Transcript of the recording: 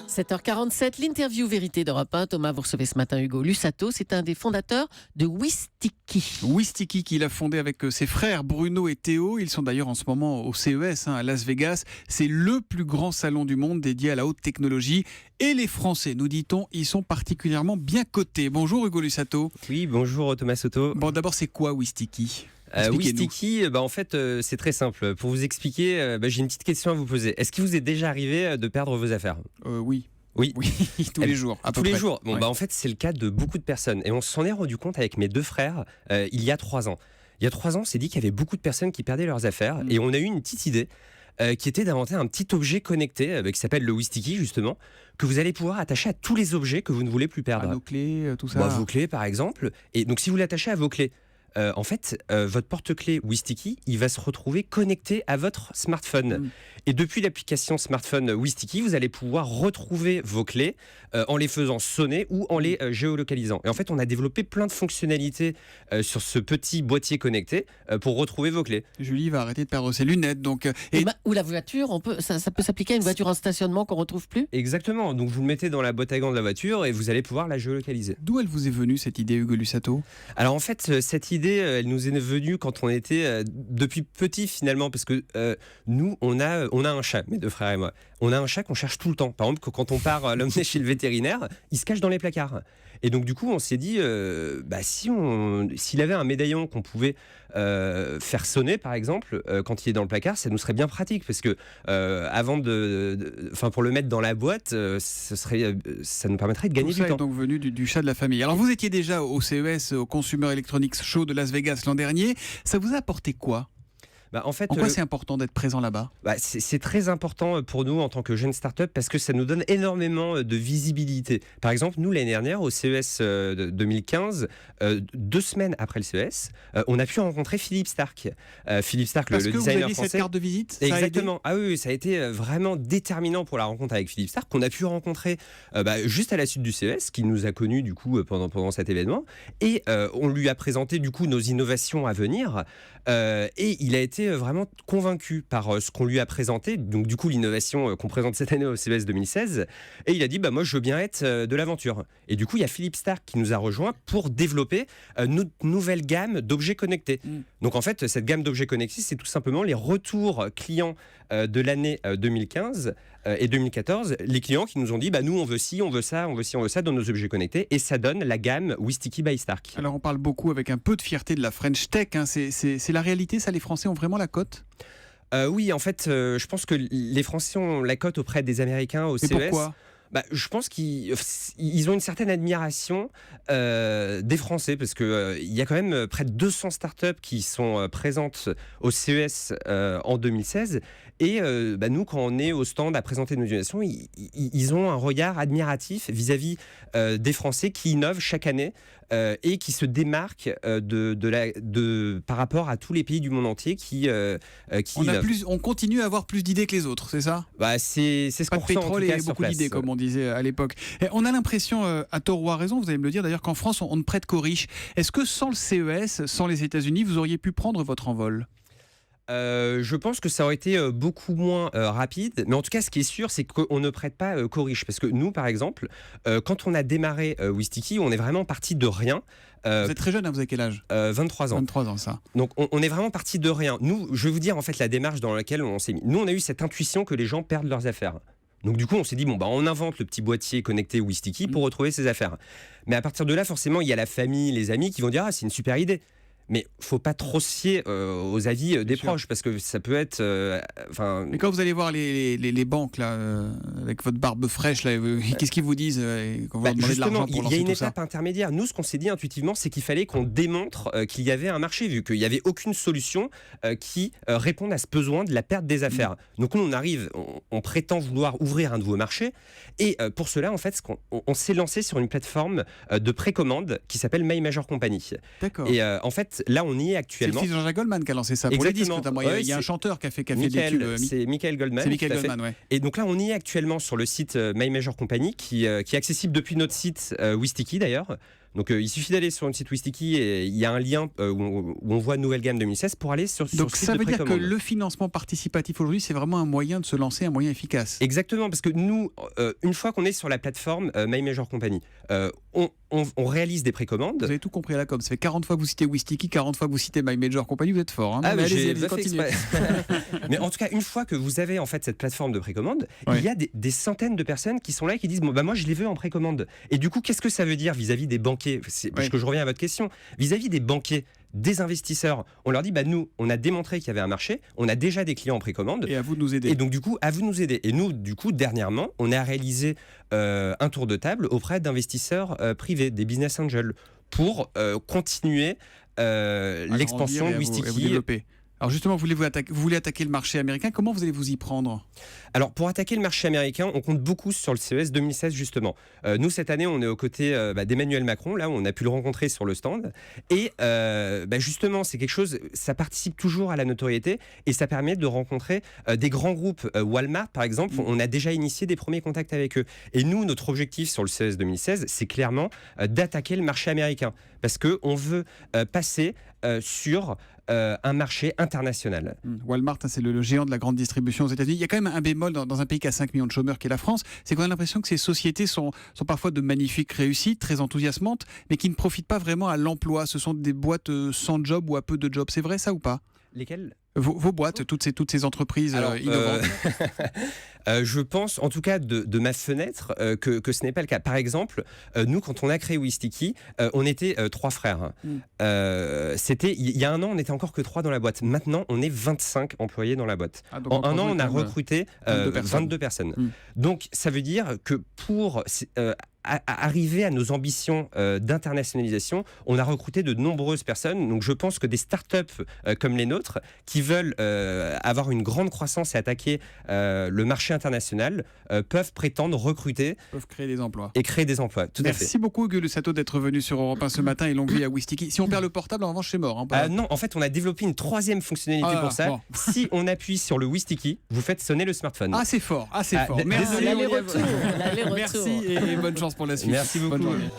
7h47, l'interview vérité d'Europe 1. Thomas, vous recevez ce matin Hugo Lussato. C'est un des fondateurs de Wistiki. Wistiki qu'il a fondé avec ses frères Bruno et Théo. Ils sont d'ailleurs en ce moment au CES à Las Vegas. C'est le plus grand salon du monde dédié à la haute technologie. Et les Français, nous dit-on, ils sont particulièrement bien cotés. Bonjour Hugo Lussato. Oui, bonjour Thomas Soto. Bon, d'abord, c'est quoi Wistiki ? Wistiki, en fait, c'est très simple. Pour vous expliquer, j'ai une petite question à vous poser. Est-ce qu'il vous est déjà arrivé de perdre vos affaires ? Oui. Oui, tous les jours. Tous les jours. Ouais. En fait, c'est le cas de beaucoup de personnes. Et on s'en est rendu compte avec mes deux frères il y a 3 ans. Il y a 3 ans, on s'est dit qu'il y avait beaucoup de personnes qui perdaient leurs affaires. Et on a eu une petite idée qui était d'inventer un petit objet connecté qui s'appelle le Wistiki, justement, que vous allez pouvoir attacher à tous les objets que vous ne voulez plus perdre. Nos clés, tout ça. Vos clés, par exemple. Et donc, si vous l'attachez à vos clés, en fait, votre porte-clés Wistiki, il va se retrouver connecté à votre smartphone. Et depuis l'application smartphone Wistiki, vous allez pouvoir retrouver vos clés en les faisant sonner ou en les géolocalisant. Et en fait, on a développé plein de fonctionnalités sur ce petit boîtier connecté pour retrouver vos clés. Julie va arrêter de perdre ses lunettes. Donc, ou la voiture, ça peut s'appliquer à une voiture en stationnement qu'on ne retrouve plus ? Exactement. Donc, vous le mettez dans la boîte à gants de la voiture et vous allez pouvoir la géolocaliser. D'où elle vous est venue cette idée, Hugo Lussato ? Alors en fait, cette idée, elle nous est venue quand on était depuis petit finalement, parce que nous, on a un chat, mes deux frères et moi. On a un chat qu'on cherche tout le temps. Par exemple, quand on part l'emmener chez le vétérinaire, il se cache dans les placards. Et donc du coup, on s'est dit, s'il avait un médaillon qu'on pouvait faire sonner, par exemple, quand il est dans le placard, ça nous serait bien pratique, parce que avant pour le mettre dans la boîte, ça nous permettrait de gagner tout ça du temps. Est donc venu du chat de la famille. Alors vous étiez déjà au CES, au Consumer Electronics Show de Las Vegas l'an dernier. Ça vous a apporté quoi ? En fait, en quoi c'est important d'être présent là-bas ? C'est très important pour nous en tant que jeune start-up, parce que ça nous donne énormément de visibilité. Par exemple, nous, l'année dernière, au CES 2015, 2 semaines après le CES, on a pu rencontrer Philippe Starck. Philippe Starck, le designer français. Parce que vous avez cette carte de visite ? Exactement. Oui, ça a été vraiment déterminant pour la rencontre avec Philippe Starck, qu'on a pu rencontrer juste à la suite du CES, qui nous a connus du coup pendant cet événement. Et on lui a présenté du coup nos innovations à venir. Et il a été vraiment convaincu par ce qu'on lui a présenté, donc du coup l'innovation qu'on présente cette année au CES 2016, et il a dit moi je veux bien être de l'aventure. Et du coup il y a Philippe Starck qui nous a rejoint pour développer notre nouvelle gamme d'objets connectés. Donc en fait cette gamme d'objets connectés, c'est tout simplement les retours clients de l'année 2015 et 2014, les clients qui nous ont dit nous on veut ci, on veut ça, on veut ci, on veut ça dans nos objets connectés, et ça donne la gamme Wistiki by Starck. Alors on parle beaucoup avec un peu de fierté de la French Tech, c'est la réalité, ça, les Français ont vraiment la cote ? Oui, en fait, je pense que les Français ont la cote auprès des Américains au CES. Et pourquoi ? Je pense qu'ils ont une certaine admiration des Français, parce qu'il y a quand même près de 200 startups qui sont présentes au CES en 2016. Et nous, quand on est au stand à présenter nos innovations, ils ont un regard admiratif vis-à-vis des Français qui innovent chaque année et qui se démarquent par rapport à tous les pays du monde entier qui innovent. On continue à avoir plus d'idées que les autres, c'est ça ? C'est ce qu'on ressent, pétrole et beaucoup d'idées, comme on disait à l'époque. Et on a l'impression, à tort ou à raison, vous allez me le dire d'ailleurs, qu'en France, on ne prête qu'aux riches. Est-ce que sans le CES, sans les États-Unis, vous auriez pu prendre votre envol ? Je pense que ça aurait été beaucoup moins rapide, mais en tout cas ce qui est sûr, c'est qu'on ne prête pas qu'aux riches, parce que nous par exemple quand on a démarré Wistiki, on est vraiment parti de rien. Vous êtes très jeune, vous avez quel âge ? 23 ans. 23 ans, ça. Donc on est vraiment parti de rien. Nous, je vais vous dire en fait la démarche dans laquelle on s'est mis. Nous on a eu cette intuition que les gens perdent leurs affaires. Donc du coup on s'est dit on invente le petit boîtier connecté Wistiki pour retrouver ses affaires. Mais à partir de là forcément il y a la famille, les amis qui vont dire c'est une super idée. Mais faut pas trop se fier aux avis des proches, parce que ça peut être. Mais quand vous allez voir les banques là, avec votre barbe fraîche là, qu'est-ce qu'ils vous disent quand vous leur demandez de l'argent pour lancer tout ça ? Il y a une étape intermédiaire. Nous, ce qu'on s'est dit intuitivement, c'est qu'il fallait qu'on démontre qu'il y avait un marché, vu qu'il n'y avait aucune solution qui réponde à ce besoin de la perte des affaires. Donc nous, on arrive, on prétend vouloir ouvrir un nouveau marché, et pour cela, en fait, on s'est lancé sur une plateforme de précommande qui s'appelle My Major Company. D'accord. Et en fait, là, on y est actuellement. C'est le fils de Jean-Jacques Goldman qui a lancé ça pour les disques notamment. Il y a un chanteur qui a fait des tubes. C'est Michael Goldman. C'est Michael Goldman, ouais. Et donc là, on y est actuellement sur le site My Major Company, qui est accessible depuis notre site Wistiki d'ailleurs. Donc il suffit d'aller sur le site Wistiki et il y a un lien où on voit Nouvelle Gamme 2016 pour aller sur Donc le site ça de veut dire que précommande. le financement participatif aujourd'hui, c'est vraiment un moyen de se lancer, un moyen efficace. Exactement, parce que nous, une fois qu'on est sur la plateforme My Major Company, on réalise des précommandes. Vous avez tout compris à la com. Ça fait 40 fois que vous citez Wistiki, 40 fois que vous citez My Major Company, vous êtes fort. Hein. Ah, mais j'ai allez-y, pas fait continuez. exprès. Mais en tout cas, une fois que vous avez en fait cette plateforme de précommande, Ouais. il y a des centaines de personnes qui sont là et qui disent bon, bah moi je les veux en précommande. Et du coup, qu'est-ce que ça veut dire vis-à-vis des banquiers? Parce que je reviens à votre question. Vis-à-vis des banquiers, des investisseurs, on leur dit bah nous, on a démontré qu'il y avait un marché, on a déjà des clients en précommande. Et à vous de nous aider. Et donc du coup, à vous de nous aider. Et nous, du coup, dernièrement, on a réalisé un tour de table auprès d'investisseurs privés, des business angels, pour continuer l'expansion de Et vous Wistiki. développer. Alors justement, vous voulez attaquer le marché américain. Comment vous allez vous y prendre? Alors, pour attaquer le marché américain, on compte beaucoup sur le CES 2016, justement. Nous, cette année, on est aux côtés d'Emmanuel Macron, là, on a pu le rencontrer sur le stand. Et justement, c'est quelque chose, ça participe toujours à la notoriété et ça permet de rencontrer des grands groupes. Walmart, par exemple, on a déjà initié des premiers contacts avec eux. Et nous, notre objectif sur le CES 2016, c'est clairement d'attaquer le marché américain. Parce qu'on veut passer sur un marché international. Walmart, c'est le géant de la grande distribution aux États-Unis. Il y a quand même un bémol dans un pays qui a 5 millions de chômeurs, qui est la France, c'est qu'on a l'impression que ces sociétés sont parfois de magnifiques réussites, très enthousiasmantes, mais qui ne profitent pas vraiment à l'emploi. Ce sont des boîtes sans job ou à peu de job. C'est vrai ça ou pas? Lesquels? Vos boîtes, toutes ces entreprises innovantes. Je pense, en tout cas de ma fenêtre, que ce n'est pas le cas. Par exemple, nous, quand on a créé Wistiki, on était 3 frères. C'était il y a un an, on n'était encore que 3 dans la boîte. Maintenant, on est 25 employés dans la boîte. Donc En un an, on a quand même recruté 22 personnes. Donc, ça veut dire que pour arriver à nos ambitions d'internationalisation, on a recruté de nombreuses personnes. Donc, je pense que des startups comme les nôtres, qui veulent avoir une grande croissance et attaquer le marché international, peuvent prétendre recruter, peuvent créer des emplois. Et créer des emplois. Tout à fait. Merci beaucoup, Hugo Lussato, d'être venu sur Europe 1 ce matin et longue vie à Wistiki. Si on perd le portable, en revanche, c'est mort. Non, en fait, on a développé une 3e fonctionnalité pour ça. Bon. Si on appuie sur le Wistiki, vous faites sonner le smartphone. Ah, c'est fort. Merci. L'aller-retour. Merci et bonne chance pour la suite. Merci beaucoup. Bonne journée.